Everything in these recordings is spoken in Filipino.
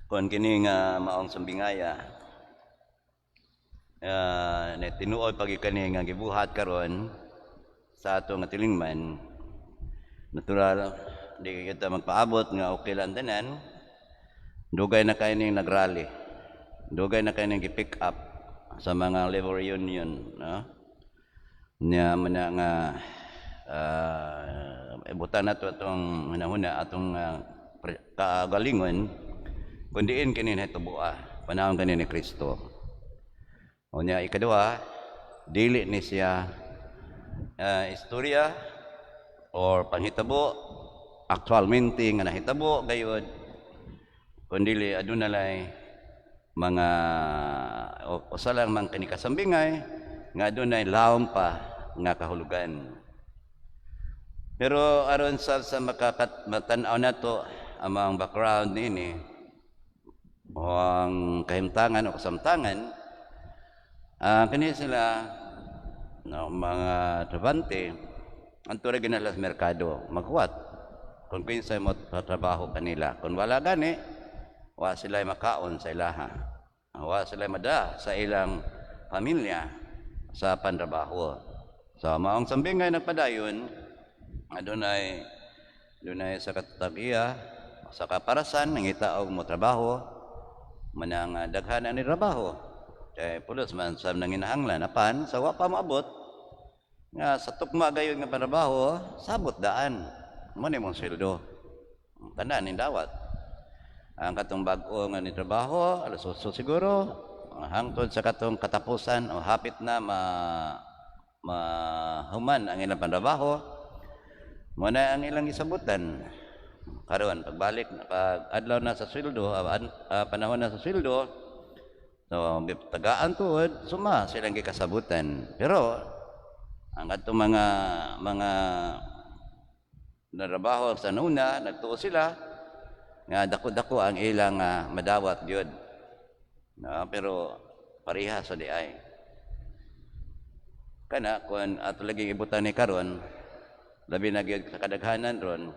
Kon kini nga maong sambingaya na tinuod pagi kani nga gibuhat karon sa ato nga tilingman, natural di kita magpaabot nga okay lang tanan. Dugay na kayo ning nagrally, dugay na kayo ning gi-pick up sa mga labor union, no? Nya man nga ibutan nato atong hunahuna atong kagalingon kun diin kini nahitubua panahon kani ni Kristo. Unya ikaduha, dili ni siya istorya or panghitabo aktualmente nga nahitabo gayud, kundi adunay mga usa lang man kani kasambingay nga adunay lawom pa nga kahulugan. Pero aron sa makatan-aw nato amang background nini o ang kahimtangan o kasamtangan, kani sila no, mga trabante ang tura ginala sa merkado maghuwat kung kinsay mo trabaho kanila. Kung wala gani, wa sila makaon sa ilaha, wa sila mada sa ilang pamilya sa pantrabaho. So maong sambingay nagpadayon adunay sa katatagiya sa kaparasan nangita og mo trabaho manang daghan ni trabaho kay pulos man sa nanginahanglan apan sa wa pa maabot nga sa tukma gayon nga pantrabaho sabot daan mo ni mong sweldo tanan ning dawat. Ang katong bag-o nga ni trabaho alas 8 siguro hangtod sa katong katapusan o hapit na mahuman ang ilang pantrabaho mo na ang ilang isabutan karon pagbalik pag adlaw na sa sweldo, panahon na sa sweldo, so tagaan tuod suma silang gikasabutan. Pero ang atong mga narabaho sa nuna nagtuo sila nga dako-dako ang ilang madawat gyud, no? Pero pareha sa diay kana kun ato lagi ibutan ni karon labi na gyud sa kadaghanan ron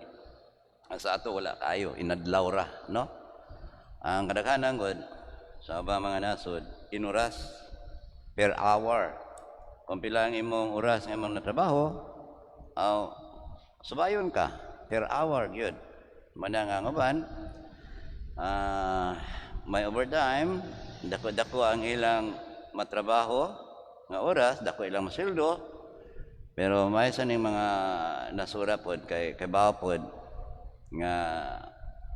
sa ato wala kayo inadlaw ra, no? Ang kadaghanan gud sa mga nasod inuras per hour kung pila ang imong oras nga imong natrabaho aw subayon ka per hour gyud manang ang uban may overtime dako-dako ang ilang matrabaho nga oras, dako ilang masildo. Pero may sa ning mga nasura pod kay bawo pod nga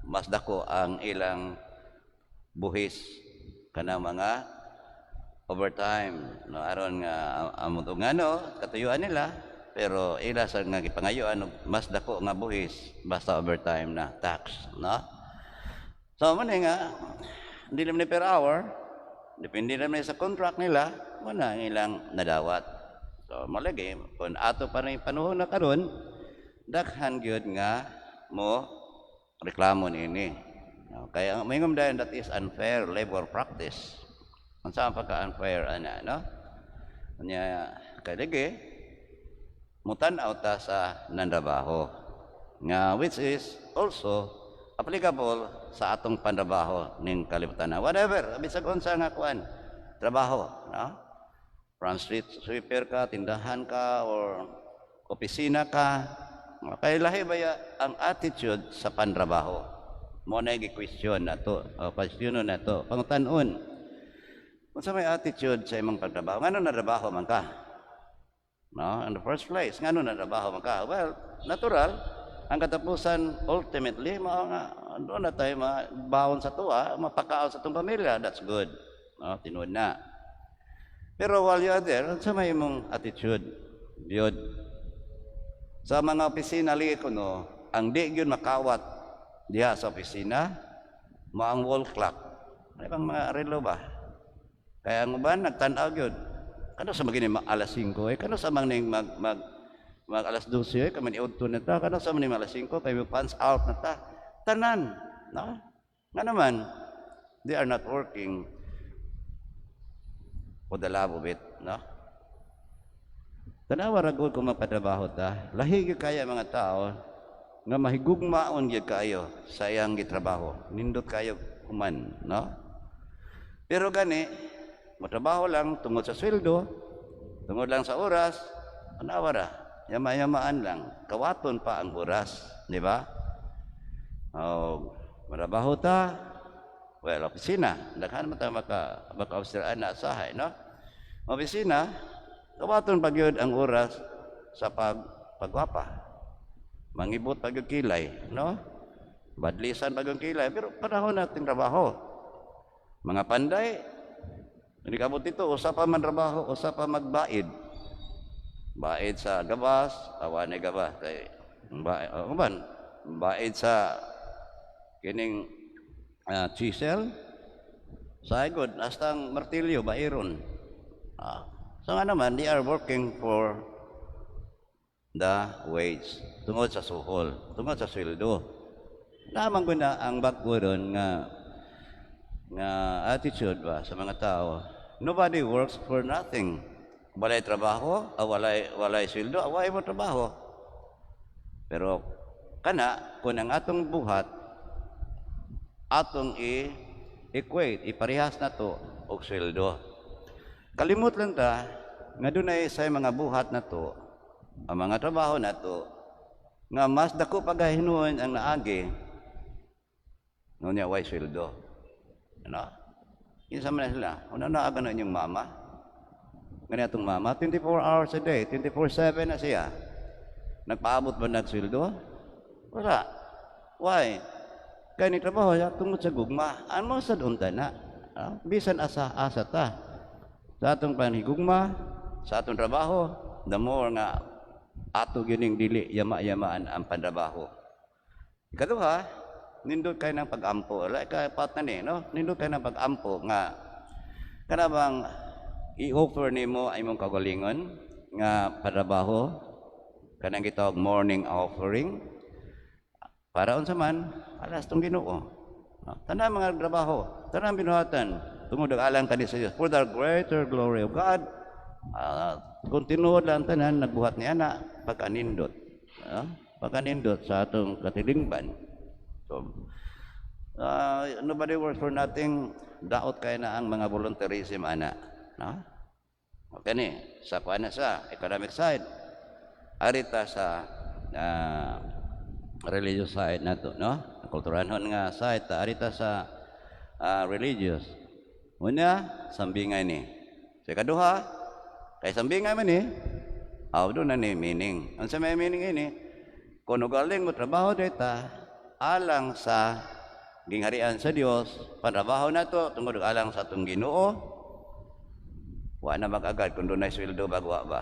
mas dako ang ilang buhis kana mga overtime, no? Aron nga among ngano katuyuan nila pero ila sa nga gipangayuan mas dako nga buhis basta overtime na tax, no? So man nga hindi naman per hour, depende naman sa contract nila mo na ang ilang nadawat. So malagi kung ato pa rin panahon na karon daghan gyud nga mo reklamo nini. Kaya mayngom dayon that is unfair labor practice. Unsa ang pagka-unfair ana, no? Nya kay lagi mutan-aw ta sa nanrabaho nga which is also applicable sa atong pantrabaho ning kalibutan. Whatever bisag unsa nga kuan trabaho, no? From street sweeper ka, tindahan ka, or opisina ka, kay lahi baya ang attitude sa pantrabaho mo na gi-question nato o questionon nato pangutanon unsa may attitude sa imong pagtrabaho ngano natrabaho man ka, no? In the first place ngano natrabaho man ka? Well, natural ang katapusan ultimately mao nga doon na tayo mabawon sa tuwa mapakaon sa tong pamilya, that's good, no? Tinuod na. Pero while you are there unsa may imong attitude gyud sa mga opisina li kuno ang di gyud makawat diha sa opisina mo ang wall clock ay bang mga relo ba kaya ang uban nagtan-aw gyud kano sa magini alas 5 kano sa ning mag alas 12 kami iudto na ta kano sa man alas 5 kay pants out na ta tanan, no? Nga naman they are not working for the love of it, no? Tanawa ra gud kung magpatrabaho ta lahi gyud kaya mga tao nga mahigugmaon gyud kayo sa iyang gitrabaho. Nindot kayo human, no? Pero gani, motrabaho lang tungod sa sweldo, tungod lang sa oras, anawara, yama-yamaan lang, kawaton pa ang oras, di ba? Oh, trabaho ta, well, opisina, daghan man ta maka-observe na sahay, no? Opisina, kawaton pa gyud ang oras sa pagwapa. Mangibot pag yung kilay, no? Badlisan pag yung kilay, pero panahon natin trabaho. Mga panday, hindi kabot ito, usa pa man trabaho, usa pa magbaid. Baid sa gabas, awan ni gabas. Baid sa kining chisel, saygod, hasta ang martilyo, bairon. So nga naman, they are working for the wage, tungod sa suhol, tungod sa sweldo. Naman ko na ang bago ron nga attitude ba sa mga tao. Nobody works for nothing. Walay trabaho, walay sweldo, away mo trabaho. Pero kana kung ang atong buhat atong i-equate, iparehas na to og sweldo. Kalimot lang ta nga dunay say mga buhat na to, ang mga trabaho na to nga mas dako pagahinuon ang naagi no niya way sweldo. Ano? Isa man sila, una na aga na inyong mama. Ganyan itong mama, 24 hours a day, 24/7 na siya. Nagpaabot ba nagsweldo? Wala. Why? Kaya ni trabaho siya tungod sa gugma. Ano sa doon na? Bisan asa ta. Sa atong panhigugma, sa atong trabaho, the more nga ato gining dili yama-yamaan ang pantrabaho. Ikaduha, nindot kayo ng pag-ampo. Like patna ni, no? Nindot kayo ng pag-ampo nga kanabang i-offer nimo ay mong kagalingon nga pantrabaho kanang gitawag morning offering para unsa man alas tong Ginoo. Tanan mga trabaho, tanan binuhatan tungod alang kani sa Dios for the greater glory of God. Continuod lang tanan nagbuhat ni ana pagkanindot. Pagkanindot sa atong katilingban. So, nobody works for nothing. Daot kay na ang mga volunteerism ana, no? Okay ni sa kuana sa economic side. Arita sa religious side nato, no? Kulturanon nga side ta arita sa religious. Una, sambingay ni. Sa kaduha, kay sambingay man ni, do na ni meaning. Ang sa may meaning ini, kung galing mo trabaho dita, alang sa gingharian sa Dios, pantrabaho na to, tungod alang sa itong Ginoo, wa na mag-agad kung doon na sweldo bagwa ba.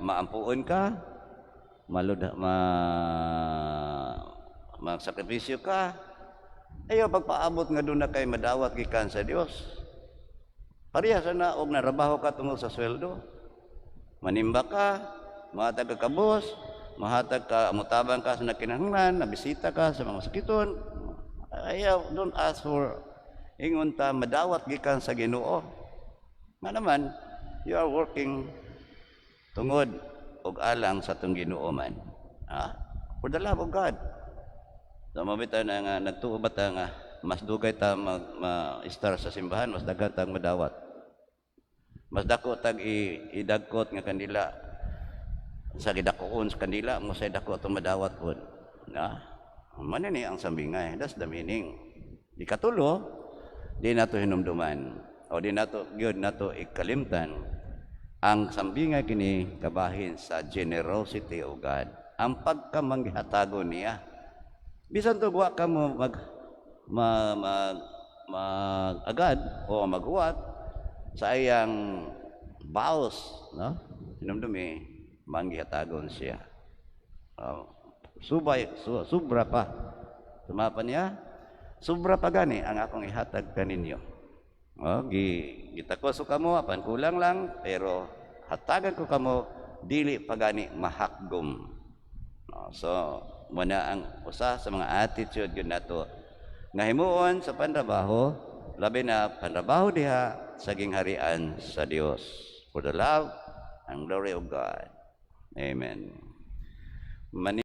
Maampuon ka, magsakripisyo ka, ayaw pagpaabot nga doon na kay madawat gikan sa Dios. Parehas na og narabaho ka tungod sa sweldo. Manimba ka, mahatag ka kabos, mahatag ka, mutabang ka sa nakinahanglan, nabisita ka sa mga sakiton. Ayaw, don't ask for ingon ta madawat gikan sa Ginoo. Nga naman, you are working tungod og alang sa tong Ginoo man. For the love of God. So mabitaw na nga nagtuo ba ta nga mas dugay ta ma-star sa simbahan, mas daghan tang madawat. Mas dako tag idagkot nga kandila sa gidakoon sa kandila mo say dako atong madawat pod. Man ni ang sambingay. That's the meaning. Di katulo, di nato hinumduman o di nato gyud nato ikalimtan ang sambingay kini kabahin sa generosity of God. Ang pagkamanghatago niya. Bisan to wa ka mo agad o maghuwat sa iyang baos, no? Hinumdumi manghihatagon siya. Sobra pa. Tumapa niya, sobra pa gani ang akong ihatag kaninyo. Gitakos ko kamo, apan kulang lang, pero hatagan ko kamo, dili pa gani mahakgom. So, muna ang usa sa mga attitude yun nato nga himuon sa pantrabaho, labi na pantrabaho diha sa gingharian sa Dios for the love and glory of God. Amen. Mani